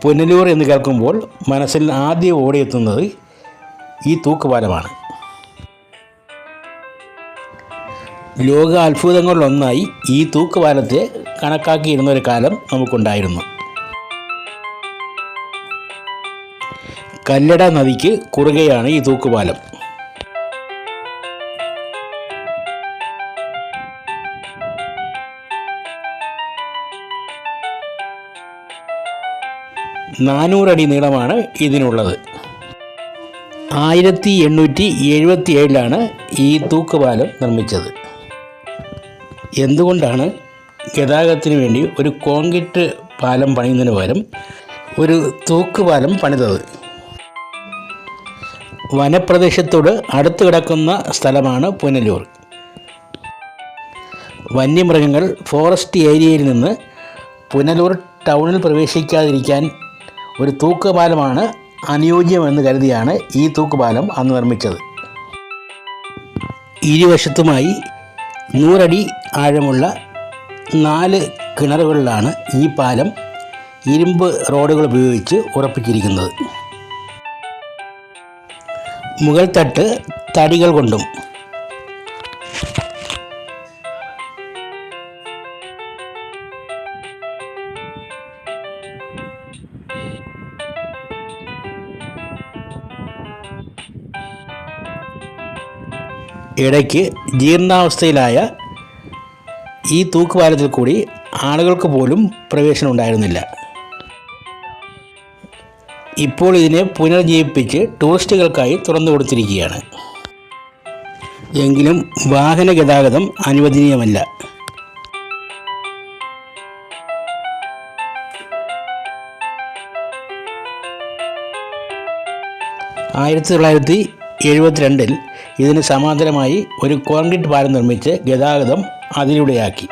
പുനലൂർ എന്ന് കേൾക്കുമ്പോൾ മനസ്സിൽ ആദ്യം ഓടിയെത്തുന്നത് ഈ തൂക്കുപാലമാണ്. ലോക അത്ഭുതങ്ങളിലൊന്നായി ഈ തൂക്കുപാലത്തെ കണക്കാക്കിയിരുന്ന ഒരു കാലം നമുക്കുണ്ടായിരുന്നു. കല്ലട നദിക്ക് കുറുകെയാണ് ഈ തൂക്കുപാലം. നാനൂറടി നീളമാണ് ഇതിനുള്ളത്. 1877 ഈ തൂക്കുപാലം നിർമ്മിച്ചത്. എന്തുകൊണ്ടാണ് ഗതാഗതത്തിന് വേണ്ടി ഒരു കോൺക്രീറ്റ് പാലം പണിയുന്നതിന് പകരം ഒരു തൂക്കുപാലം പണിതത്? വനപ്രദേശത്തോട് അടുത്ത് കിടക്കുന്ന സ്ഥലമാണ് പുനലൂർ. വന്യമൃഗങ്ങൾ ഫോറസ്റ്റ് ഏരിയയിൽ നിന്ന് പുനലൂർ ടൗണിൽ പ്രവേശിക്കാതിരിക്കാൻ ഒരു തൂക്കുപാലമാണ് അനുയോജ്യമെന്ന് കരുതിയാണ് ഈ തൂക്കുപാലം അന്ന് നിർമ്മിച്ചത്. ഇരുവശത്തുമായി 100 അടി ആഴമുള്ള 4 കിണറുകളിലാണ് ഈ പാലം ഇരുമ്പ് റോഡുകൾ ഉപയോഗിച്ച് ഉറപ്പിച്ചിരിക്കുന്നത്. മുകൾ തട്ട് തടികൾ കൊണ്ടും ഇടയ്ക്ക് ജീർണാവസ്ഥയിലായ ഈ തൂക്കുപാലത്തിൽ കൂടി ആളുകൾക്ക് പോലും പ്രവേശനം ഉണ്ടായിരുന്നില്ല. ഇപ്പോൾ ഇതിനെ പുനർജീവിപ്പിച്ച് ടൂറിസ്റ്റുകൾക്കായി തുറന്നു കൊടുത്തിരിക്കുകയാണ്. എങ്കിലും വാഹന ഗതാഗതം അനുവദനീയമല്ല. 1972 ഇതിന് സമാന്തരമായി ഒരു കോൺക്രീറ്റ് പാലം നിർമ്മിച്ച് ഗതാഗതം അതിലൂടെയാക്കി.